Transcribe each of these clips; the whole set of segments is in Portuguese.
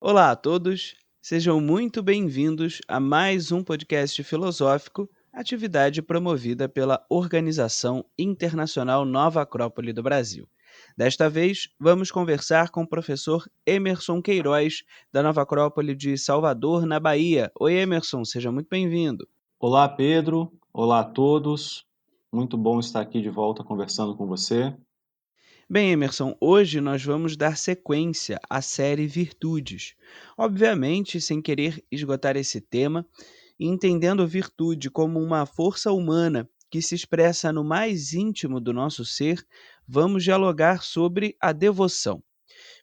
Olá a todos, sejam muito bem-vindos a mais um podcast filosófico, atividade promovida pela Organização Internacional Nova Acrópole do Brasil. Desta vez, vamos conversar com o professor Emerson Queiroz, da Nova Acrópole de Salvador, na Bahia. Oi, Emerson, seja muito bem-vindo. Olá, Pedro. Olá a todos. Muito bom estar aqui de volta conversando com você. Bem, Emerson, hoje nós vamos dar sequência à série Virtudes. Obviamente, sem querer esgotar esse tema, e entendendo virtude como uma força humana que se expressa no mais íntimo do nosso ser, vamos dialogar sobre a devoção.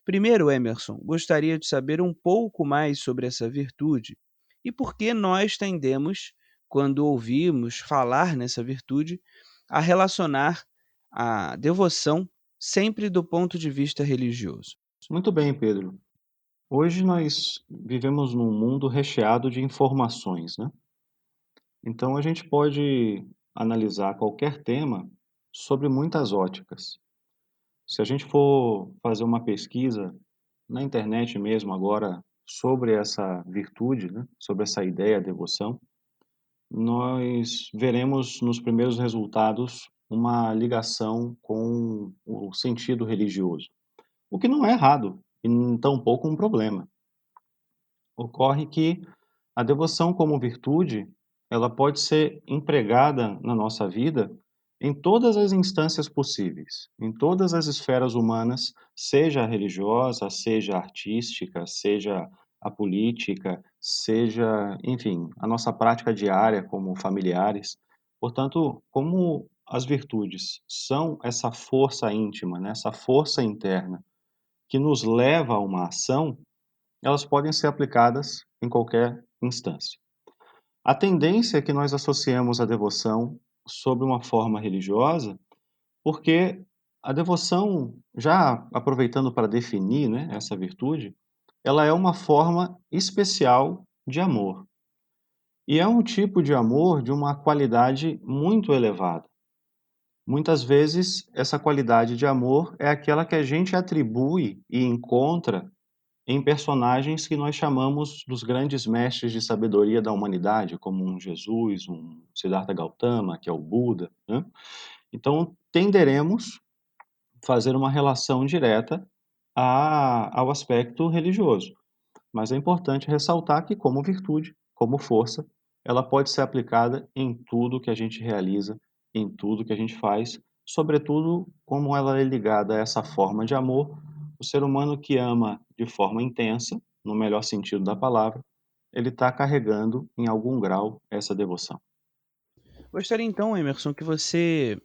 Primeiro, Emerson, gostaria de saber um pouco mais sobre essa virtude e por que nós tendemos, quando ouvimos falar nessa virtude, a relacionar a devoção sempre do ponto de vista religioso. Muito bem, Pedro. Hoje nós vivemos num mundo recheado de informações, né? Então a gente pode analisar qualquer tema sobre muitas óticas. Se a gente for fazer uma pesquisa na internet mesmo agora sobre essa virtude, né? Sobre essa ideia, devoção, nós veremos nos primeiros resultados uma ligação com o sentido religioso, o que não é errado e tampouco um problema. Ocorre que a devoção como virtude, ela pode ser empregada na nossa vida em todas as instâncias possíveis, em todas as esferas humanas, seja a religiosa, seja a artística, seja a política, seja, enfim, a nossa prática diária como familiares. Portanto, como as virtudes são essa força íntima, né, essa força interna que nos leva a uma ação, elas podem ser aplicadas em qualquer instância. A tendência é que nós associemos a devoção sob uma forma religiosa, porque a devoção, já aproveitando para definir, né, essa virtude, ela é uma forma especial de amor. E é um tipo de amor de uma qualidade muito elevada. Muitas vezes, essa qualidade de amor é aquela que a gente atribui e encontra em personagens que nós chamamos dos grandes mestres de sabedoria da humanidade, como um Jesus, um Siddhartha Gautama, que é o Buda, né? Então, tenderemos a fazer uma relação direta ao aspecto religioso. Mas é importante ressaltar que, como virtude, como força, ela pode ser aplicada em tudo que a gente realiza, em tudo que a gente faz, sobretudo como ela é ligada a essa forma de amor. O ser humano que ama de forma intensa, no melhor sentido da palavra, ele está carregando, em algum grau, essa devoção. Gostaria então, Emerson, que você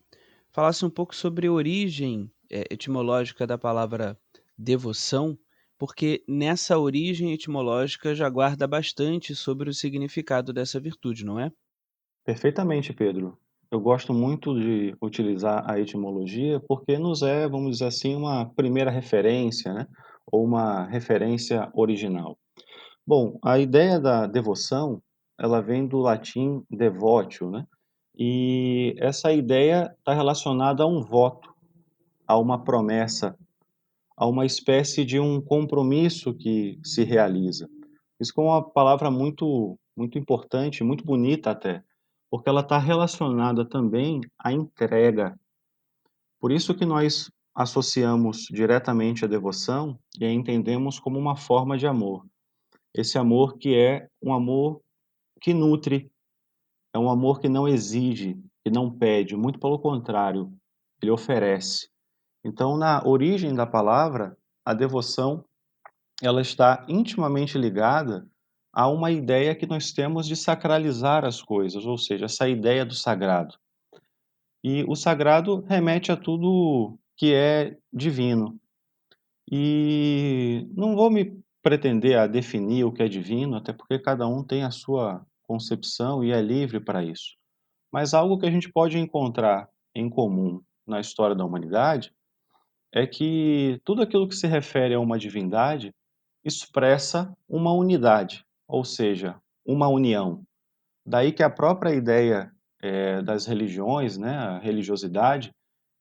falasse um pouco sobre a origem etimológica da palavra devoção, porque nessa origem etimológica já guarda bastante sobre o significado dessa virtude, não é? Perfeitamente, Pedro. Eu gosto muito de utilizar a etimologia porque nos é, vamos dizer assim, uma primeira referência, né? Ou uma referência original. Bom, a ideia da devoção, ela vem do latim devotio, né? E essa ideia está relacionada a um voto, a uma promessa, a uma espécie de um compromisso que se realiza. Isso é uma palavra muito importante, muito bonita até, porque ela está relacionada também à entrega. Por isso que nós associamos diretamente a devoção e a entendemos como uma forma de amor. Esse amor que é um amor que nutre, é um amor que não exige, que não pede, muito pelo contrário, ele oferece. Então, na origem da palavra, a devoção ela está intimamente ligada a uma ideia que nós temos de sacralizar as coisas, ou seja, essa ideia do sagrado. E o sagrado remete a tudo que é divino. E não vou me pretender a definir o que é divino, até porque cada um tem a sua concepção e é livre para isso. Mas algo que a gente pode encontrar em comum na história da humanidade é que tudo aquilo que se refere a uma divindade expressa uma unidade, ou seja, uma união. Daí que a própria ideia das religiões, né, a religiosidade,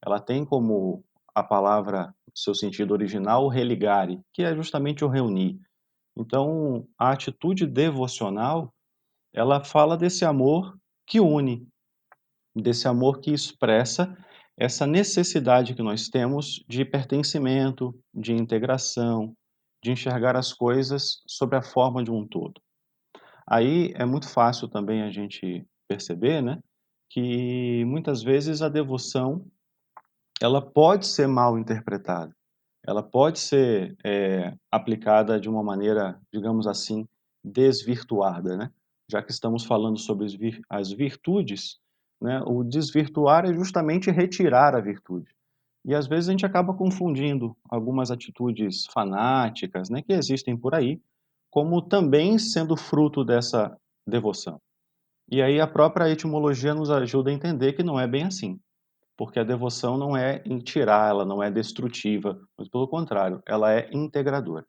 ela tem como a palavra, seu sentido original, o religare, que é justamente o reunir. Então, a atitude devocional, ela fala desse amor que une, desse amor que expressa essa necessidade que nós temos de pertencimento, de integração, de enxergar as coisas sob a forma de um todo. Aí é muito fácil também a gente perceber, né, que muitas vezes a devoção, ela pode ser mal interpretada. Ela pode ser, aplicada de uma maneira, digamos assim, desvirtuada, né. Já que estamos falando sobre as virtudes, né, o desvirtuar é justamente retirar a virtude. E às vezes a gente acaba confundindo algumas atitudes fanáticas, né, que existem por aí, como também sendo fruto dessa devoção. E aí a própria etimologia nos ajuda a entender que não é bem assim. Porque a devoção não é em tirar, ela não é destrutiva, mas pelo contrário, ela é integradora.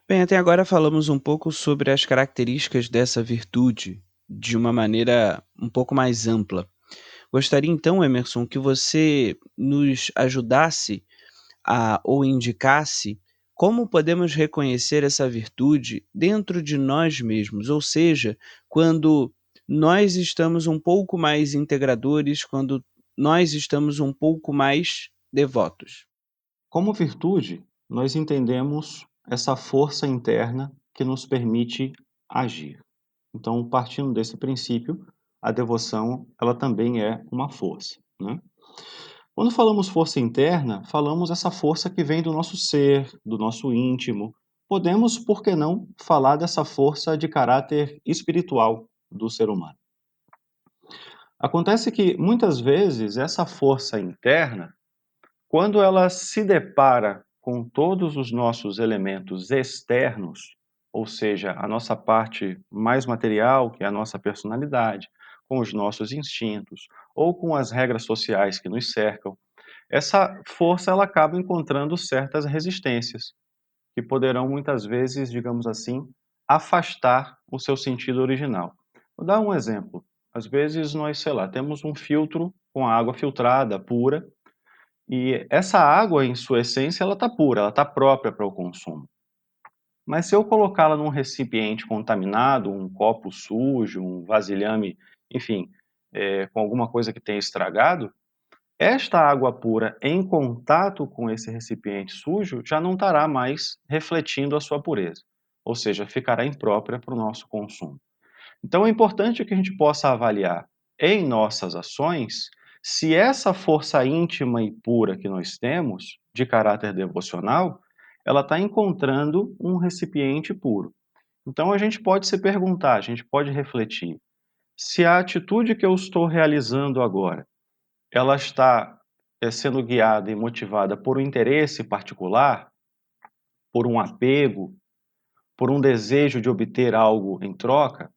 Bem, até agora falamos um pouco sobre as características dessa virtude de uma maneira um pouco mais ampla. Gostaria então, Emerson, que você nos ajudasse ou indicasse como podemos reconhecer essa virtude dentro de nós mesmos, ou seja, quando nós estamos um pouco mais integradores, quando nós estamos um pouco mais devotos. Como virtude, nós entendemos essa força interna que nos permite agir. Então, partindo desse princípio, a devoção, ela também é uma força, né? Quando falamos força interna, falamos essa força que vem do nosso ser, do nosso íntimo. Podemos, por que não, falar dessa força de caráter espiritual do ser humano. Acontece que, muitas vezes, essa força interna, quando ela se depara com todos os nossos elementos externos, ou seja, a nossa parte mais material, que é a nossa personalidade, com os nossos instintos, ou com as regras sociais que nos cercam, essa força ela acaba encontrando certas resistências, que poderão muitas vezes, digamos assim, afastar o seu sentido original. Vou dar um exemplo. Às vezes nós, sei lá, temos um filtro com água filtrada, pura, e essa água, em sua essência, ela está pura, ela está própria para o consumo. Mas se eu colocá-la num recipiente contaminado, um copo sujo, um vasilhame, enfim, com alguma coisa que tenha estragado, esta água pura em contato com esse recipiente sujo já não estará mais refletindo a sua pureza, ou seja, ficará imprópria para o nosso consumo. Então é importante que a gente possa avaliar em nossas ações se essa força íntima e pura que nós temos, de caráter devocional, ela está encontrando um recipiente puro. Então a gente pode se perguntar, a gente pode refletir, se a atitude que eu estou realizando agora, ela está sendo guiada e motivada por um interesse particular, por um apego, por um desejo de obter algo em troca.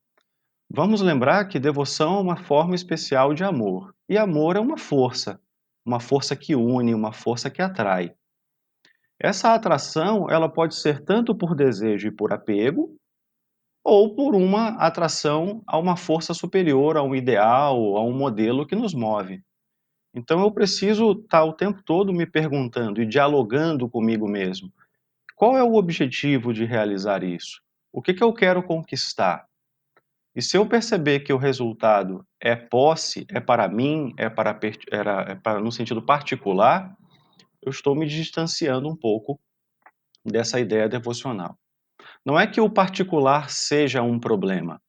Vamos lembrar que devoção é uma forma especial de amor. E amor é uma força que une, uma força que atrai. Essa atração, ela pode ser tanto por desejo e por apego, ou por uma atração a uma força superior, a um ideal, a um modelo que nos move. Então eu preciso estar o tempo todo me perguntando e dialogando comigo mesmo. Qual é o objetivo de realizar isso? O que eu quero conquistar? E se eu perceber que o resultado é posse, é para mim, é para no sentido particular, eu estou me distanciando um pouco dessa ideia devocional. Não é que o particular seja um problema.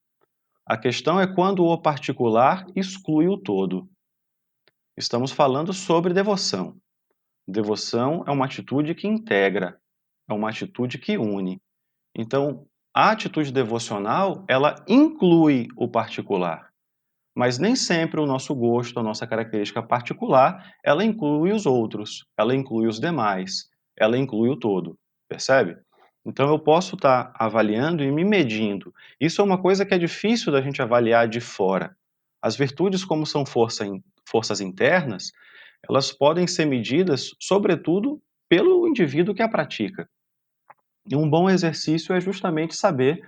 A questão é quando o particular exclui o todo. Estamos falando sobre devoção. Devoção é uma atitude que integra, é uma atitude que une. Então, a atitude devocional, ela inclui o particular. Mas nem sempre o nosso gosto, a nossa característica particular, ela inclui os outros, ela inclui os demais, ela inclui o todo, percebe? Então eu posso estar avaliando e me medindo. Isso é uma coisa que é difícil da gente avaliar de fora. As virtudes, como são forças internas, elas podem ser medidas, sobretudo, pelo indivíduo que a pratica. E um bom exercício é justamente saber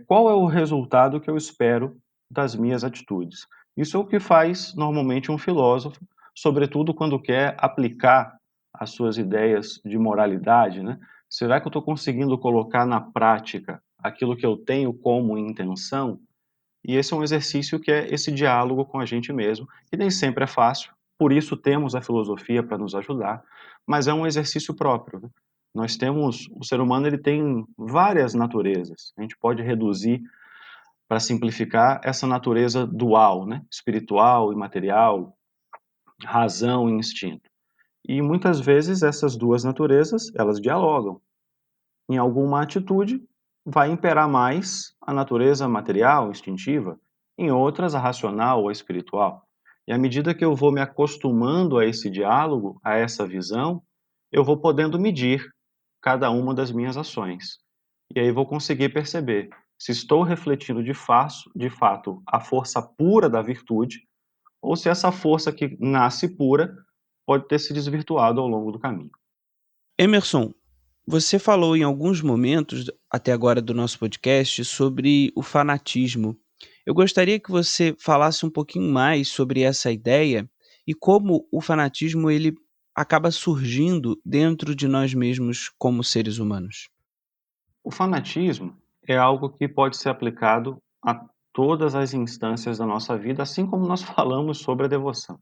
qual é o resultado que eu espero das minhas atitudes. Isso é o que faz normalmente um filósofo, sobretudo quando quer aplicar as suas ideias de moralidade, né, Será que eu estou conseguindo colocar na prática aquilo que eu tenho como intenção? E esse é um exercício que é esse diálogo com a gente mesmo, que nem sempre é fácil, por isso temos a filosofia para nos ajudar, mas é um exercício próprio, né? Nós temos, o ser humano ele tem várias naturezas. A gente pode reduzir, para simplificar, essa natureza dual, né? Espiritual e material, razão e instinto. E muitas vezes essas duas naturezas, elas dialogam. Em alguma atitude, vai imperar mais a natureza material, instintiva, em outras, a racional ou a espiritual. E à medida que eu vou me acostumando a esse diálogo, a essa visão, eu vou podendo medir cada uma das minhas ações. E aí vou conseguir perceber se estou refletindo de fato a força pura da virtude, ou se essa força que nasce pura pode ter se desvirtuado ao longo do caminho. Emerson, você falou em alguns momentos até agora do nosso podcast sobre o fanatismo. Eu gostaria que você falasse um pouquinho mais sobre essa ideia e como o fanatismo ele acaba surgindo dentro de nós mesmos como seres humanos. O fanatismo é algo que pode ser aplicado a todas as instâncias da nossa vida, assim como nós falamos sobre a devoção.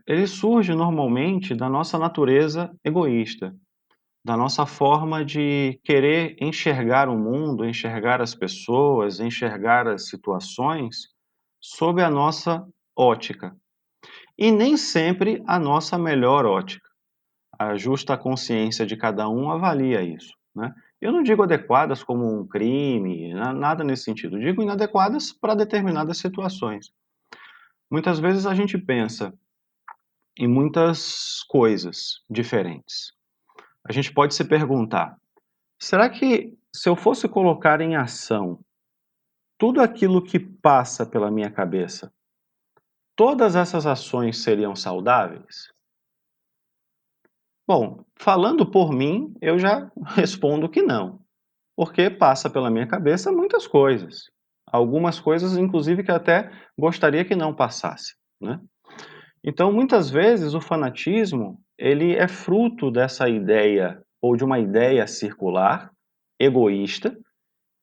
Ele surge normalmente da nossa natureza egoísta, da nossa forma de querer enxergar o mundo, enxergar as pessoas, enxergar as situações sob a nossa ótica. E nem sempre a nossa melhor ótica. A justa consciência de cada um avalia isso, né. Eu não digo adequadas como um crime, nada nesse sentido, digo inadequadas para determinadas situações. Muitas vezes a gente pensa em muitas coisas diferentes. A gente pode se perguntar: será que se eu fosse colocar em ação tudo aquilo que passa pela minha cabeça, todas essas ações seriam saudáveis? Bom, falando por mim, eu já respondo que não. Porque passa pela minha cabeça muitas coisas. Algumas coisas, inclusive, que até gostaria que não passasse, né. Então, muitas vezes, o fanatismo, ele é fruto dessa ideia, ou de uma ideia circular, egoísta,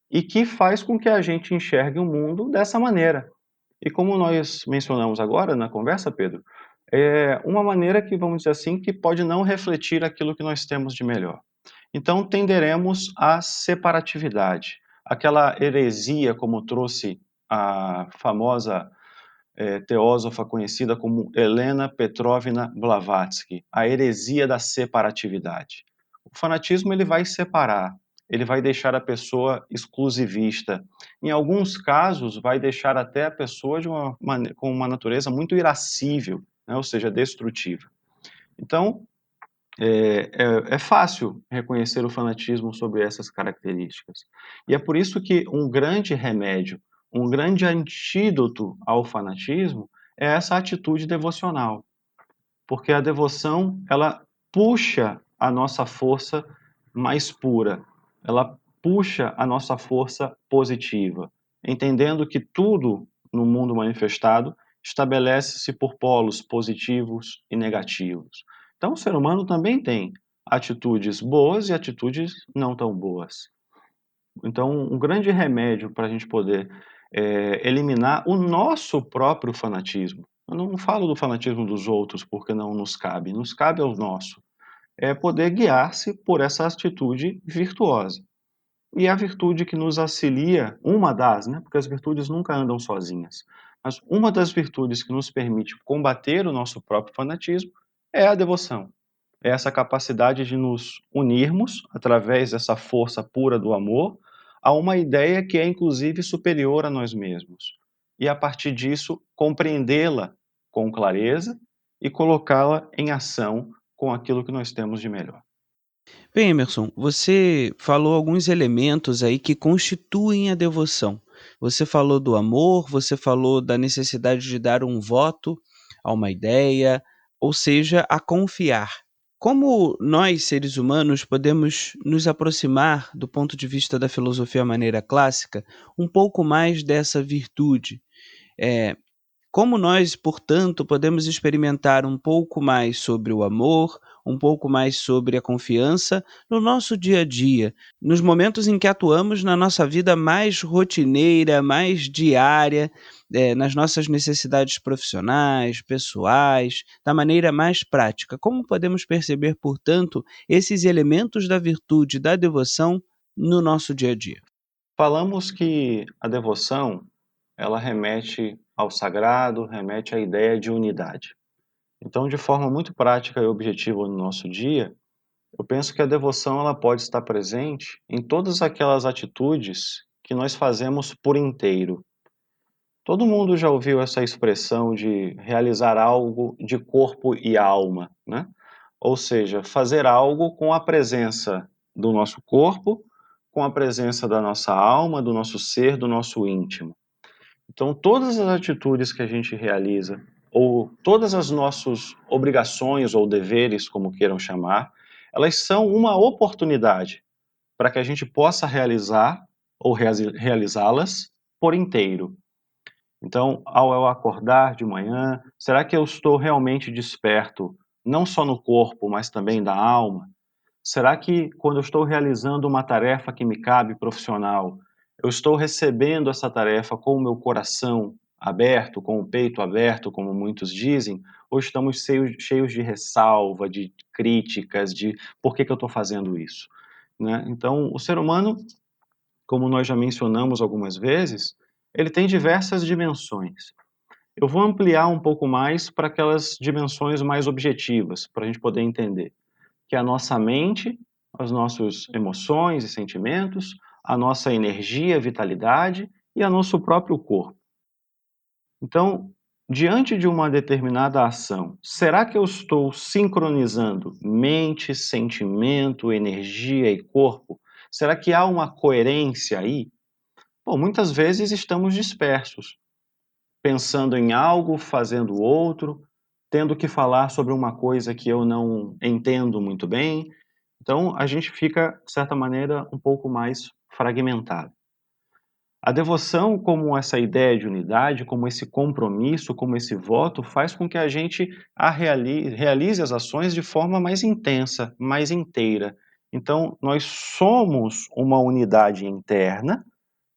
e que faz com que a gente enxergue o mundo dessa maneira. E como nós mencionamos agora na conversa, Pedro, é uma maneira que, vamos dizer assim, que pode não refletir aquilo que nós temos de melhor. Então tenderemos à separatividade, aquela heresia como trouxe a famosa, teósofa conhecida como Helena Petrovna Blavatsky, a heresia da separatividade. O fanatismo ele vai separar, ele vai deixar a pessoa exclusivista. Em alguns casos, vai deixar até a pessoa com uma natureza muito irascível, né, ou seja, destrutiva. Então, é fácil reconhecer o fanatismo sobre essas características. E é por isso que um grande remédio, um grande antídoto ao fanatismo é essa atitude devocional, porque a devoção, ela puxa a nossa força mais pura, ela puxa a nossa força positiva, entendendo que tudo no mundo manifestado estabelece-se por polos positivos e negativos. Então, o ser humano também tem atitudes boas e atitudes não tão boas. Então, um grande remédio para a gente poder eliminar o nosso próprio fanatismo. Eu não falo do fanatismo dos outros porque não nos cabe ao nosso. É poder guiar-se por essa atitude virtuosa. E a virtude que nos auxilia, uma das, né, porque as virtudes nunca andam sozinhas, mas uma das virtudes que nos permite combater o nosso próprio fanatismo é a devoção. É essa capacidade de nos unirmos, através dessa força pura do amor, a uma ideia que é inclusive superior a nós mesmos. E a partir disso, compreendê-la com clareza e colocá-la em ação com aquilo que nós temos de melhor. Bem, Emerson, você falou alguns elementos aí que constituem a devoção. Você falou do amor, você falou da necessidade de dar um voto a uma ideia, ou seja, a confiar. Como nós, seres humanos, podemos nos aproximar, do ponto de vista da filosofia à maneira clássica, um pouco mais dessa virtude? Eh, Como nós, portanto, podemos experimentar um pouco mais sobre o amor, um pouco mais sobre a confiança no nosso dia a dia, nos momentos em que atuamos na nossa vida mais rotineira, mais diária, nas nossas necessidades profissionais, pessoais, da maneira mais prática. Como podemos perceber, portanto, esses elementos da virtude da devoção no nosso dia a dia? Falamos que a devoção, ela remete ao sagrado, remete à ideia de unidade. Então, de forma muito prática e objetiva no nosso dia, eu penso que a devoção ela pode estar presente em todas aquelas atitudes que nós fazemos por inteiro. Todo mundo já ouviu essa expressão de realizar algo de corpo e alma, né? Ou seja, fazer algo com a presença do nosso corpo, com a presença da nossa alma, do nosso ser, do nosso íntimo. Então, todas as atitudes que a gente realiza, ou todas as nossas obrigações ou deveres, como queiram chamar, elas são uma oportunidade para que a gente possa realizar ou realizá-las por inteiro. Então, ao eu acordar de manhã, será que eu estou realmente desperto, não só no corpo, mas também da alma? Será que quando eu estou realizando uma tarefa que me cabe profissional, eu estou recebendo essa tarefa com o meu coração aberto, com o peito aberto, como muitos dizem, ou estamos cheios de ressalva, de críticas, de por que eu estou fazendo isso? Né? Então, o ser humano, como nós já mencionamos algumas vezes, ele tem diversas dimensões. Eu vou ampliar um pouco mais para aquelas dimensões mais objetivas, para a gente poder entender que é a nossa mente, as nossas emoções e sentimentos, a nossa energia, vitalidade e a nosso próprio corpo. Então, diante de uma determinada ação, será que eu estou sincronizando mente, sentimento, energia e corpo? Será que há uma coerência aí? Bom, muitas vezes estamos dispersos, pensando em algo, fazendo outro, tendo que falar sobre uma coisa que eu não entendo muito bem. Então, a gente fica, de certa maneira, um pouco mais fragmentado. A devoção, como essa ideia de unidade, como esse compromisso, como esse voto, faz com que a gente realize as ações de forma mais intensa, mais inteira. Então, nós somos uma unidade interna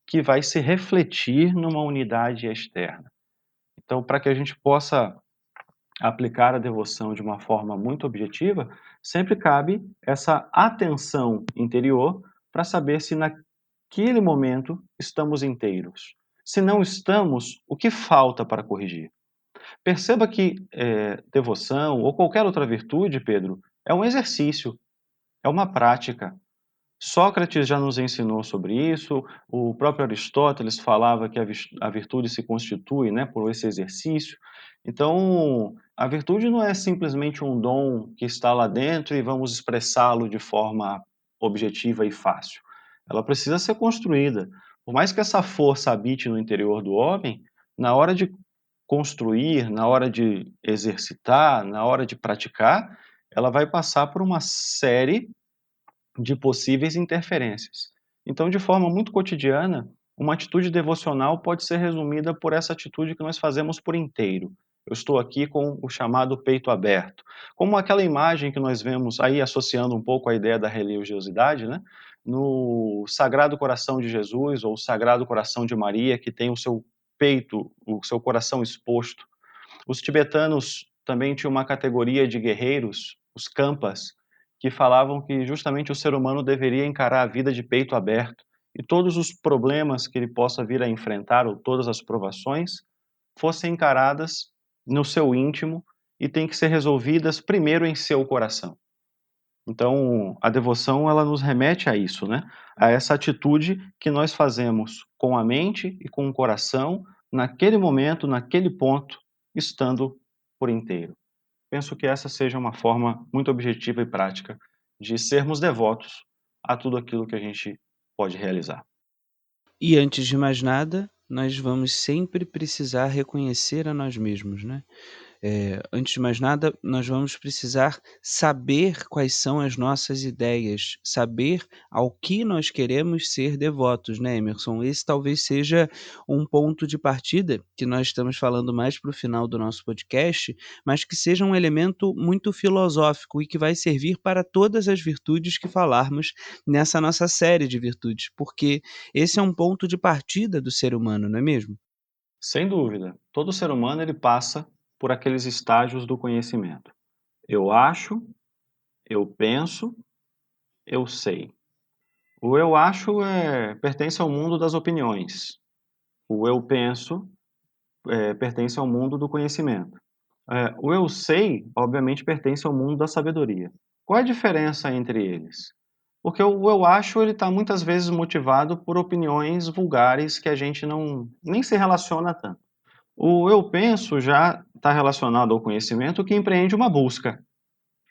que vai se refletir numa unidade externa. Então, para que a gente possa aplicar a devoção de uma forma muito objetiva, sempre cabe essa atenção interior para saber se naquele momento estamos inteiros. Se não estamos, o que falta para corrigir? Perceba que devoção ou qualquer outra virtude, Pedro, é um exercício, é uma prática. Sócrates já nos ensinou sobre isso, o próprio Aristóteles falava que a virtude se constitui, né, por esse exercício. Então, a virtude não é simplesmente um dom que está lá dentro e vamos expressá-lo de forma objetiva e fácil. Ela precisa ser construída. Por mais que essa força habite no interior do homem, na hora de construir, na hora de exercitar, na hora de praticar, ela vai passar por uma série de possíveis interferências. Então, de forma muito cotidiana, uma atitude devocional pode ser resumida por essa atitude que nós fazemos por inteiro. Eu estou aqui com o chamado peito aberto. Como aquela imagem que nós vemos aí, associando um pouco a ideia da religiosidade, né? No Sagrado Coração de Jesus ou Sagrado Coração de Maria, que tem o seu peito, o seu coração exposto. Os tibetanos também tinham uma categoria de guerreiros, os Kampas, que falavam que justamente o ser humano deveria encarar a vida de peito aberto e todos os problemas que ele possa vir a enfrentar, ou todas as provações, fossem encaradas no seu íntimo e têm que ser resolvidas primeiro em seu coração. Então, a devoção ela nos remete a isso, né? A essa atitude que nós fazemos com a mente e com o coração, naquele momento, naquele ponto, estando por inteiro. Penso que essa seja uma forma muito objetiva e prática de sermos devotos a tudo aquilo que a gente pode realizar. E antes de mais nada, nós vamos sempre precisar reconhecer a nós mesmos, né? Antes de mais nada, nós vamos precisar saber quais são as nossas ideias, saber ao que nós queremos ser devotos, né, Emerson? Esse talvez seja um ponto de partida, que nós estamos falando mais para o final do nosso podcast, mas que seja um elemento muito filosófico e que vai servir para todas as virtudes que falarmos nessa nossa série de virtudes, porque esse é um ponto de partida do ser humano, não é mesmo? Sem dúvida, todo ser humano ele passa por aqueles estágios do conhecimento. Eu acho, eu penso, eu sei. O eu acho pertence ao mundo das opiniões. O eu penso pertence ao mundo do conhecimento. O eu sei, obviamente, pertence ao mundo da sabedoria. Qual é a diferença entre eles? Porque o eu acho ele está muitas vezes motivado por opiniões vulgares que a gente não nem se relaciona tanto. O eu penso já está relacionado ao conhecimento que empreende uma busca.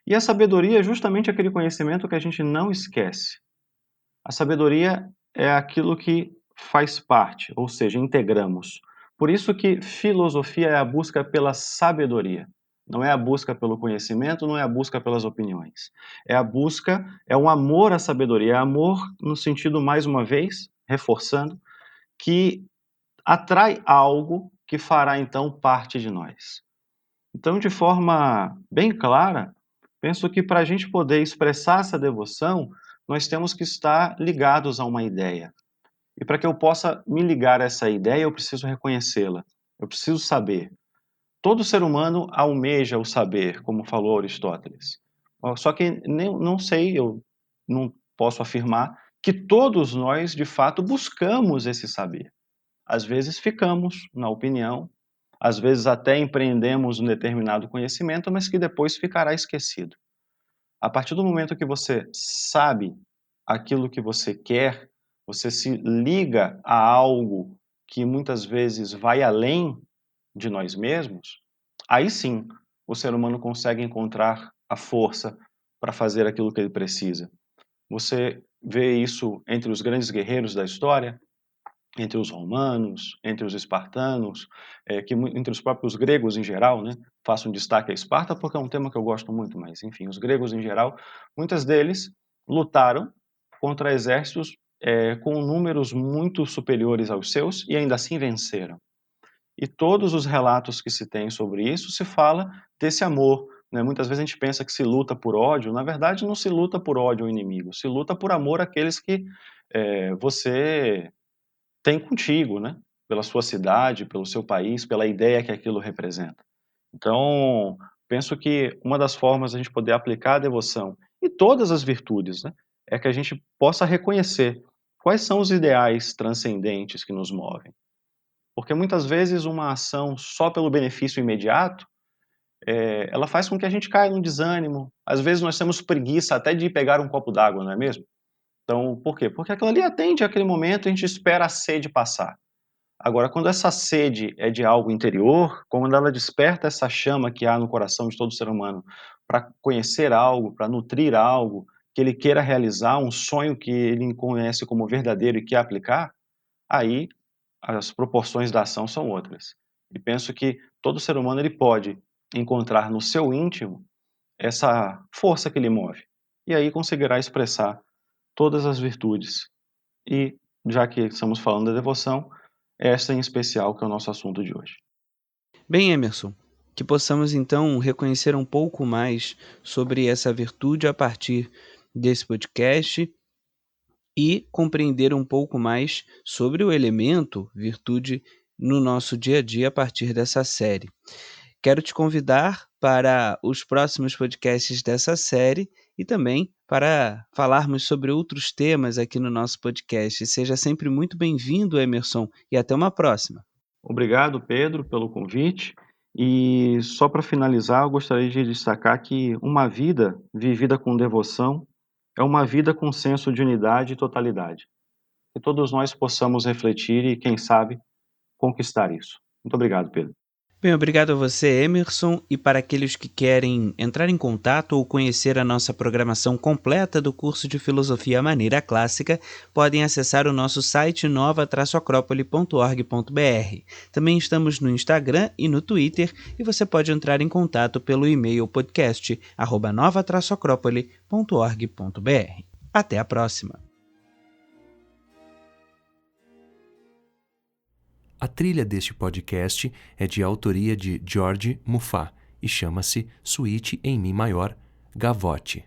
E a sabedoria é justamente aquele conhecimento que a gente não esquece. A sabedoria é aquilo que faz parte, ou seja, integramos. Por isso que filosofia é a busca pela sabedoria. Não é a busca pelo conhecimento, não é a busca pelas opiniões. É a busca, é um amor à sabedoria, é amor no sentido, mais uma vez, reforçando, que atrai algo que fará então parte de nós. Então, de forma bem clara, penso que para a gente poder expressar essa devoção, nós temos que estar ligados a uma ideia. E para que eu possa me ligar a essa ideia, eu preciso reconhecê-la. Eu preciso saber. Todo ser humano almeja o saber, como falou Aristóteles. Só que não sei, eu não posso afirmar que todos nós, de fato, buscamos esse saber. Às vezes ficamos na opinião, às vezes até empreendemos um determinado conhecimento, mas que depois ficará esquecido. A partir do momento que você sabe aquilo que você quer, você se liga a algo que muitas vezes vai além de nós mesmos, aí sim o ser humano consegue encontrar a força para fazer aquilo que ele precisa. Você vê isso entre os grandes guerreiros da história, entre os romanos, entre os espartanos, entre os próprios gregos em geral, né? Faço um destaque a Esparta porque é um tema que eu gosto muito, mas enfim, os gregos em geral, muitos deles lutaram contra exércitos com números muito superiores aos seus e ainda assim venceram. E todos os relatos que se tem sobre isso se fala desse amor, né? Muitas vezes a gente pensa que se luta por ódio, na verdade não se luta por ódio ao inimigo, se luta por amor àqueles que você tem contigo, né? Pela sua cidade, pelo seu país, pela ideia que aquilo representa. Então, penso que uma das formas de a gente poder aplicar a devoção e todas as virtudes, né, é que a gente possa reconhecer quais são os ideais transcendentes que nos movem. Porque muitas vezes uma ação só pelo benefício imediato, ela faz com que a gente caia num desânimo. Às vezes nós temos preguiça até de pegar um copo d'água, não é mesmo? Então, por quê? Porque aquilo ali atende àquele momento e a gente espera a sede passar. Agora, quando essa sede é de algo interior, quando ela desperta essa chama que há no coração de todo ser humano para conhecer algo, para nutrir algo, que ele queira realizar, um sonho que ele conhece como verdadeiro e quer aplicar, aí as proporções da ação são outras. E penso que todo ser humano ele pode encontrar no seu íntimo essa força que lhe move. E aí conseguirá expressar todas as virtudes. E, já que estamos falando da devoção, esta em especial que é o nosso assunto de hoje. Bem, Emerson, que possamos então reconhecer um pouco mais sobre essa virtude a partir desse podcast e compreender um pouco mais sobre o elemento virtude no nosso dia a dia a partir dessa série. Quero te convidar para os próximos podcasts dessa série e também para falarmos sobre outros temas aqui no nosso podcast. Seja sempre muito bem-vindo, Emerson, e até uma próxima. Obrigado, Pedro, pelo convite. E só para finalizar, eu gostaria de destacar que uma vida vivida com devoção é uma vida com senso de unidade e totalidade. Que todos nós possamos refletir e, quem sabe, conquistar isso. Muito obrigado, Pedro. Bem, obrigado a você, Emerson. E para aqueles que querem entrar em contato ou conhecer a nossa programação completa do curso de Filosofia à Maneira Clássica, podem acessar o nosso site nova-acrópole.org.br. Também estamos no Instagram e no Twitter e você pode entrar em contato pelo e-mail podcast@nova-acrópole.org.br. Até a próxima! A trilha deste podcast é de autoria de George Muffat e chama-se Suíte em Mi Maior, Gavotte.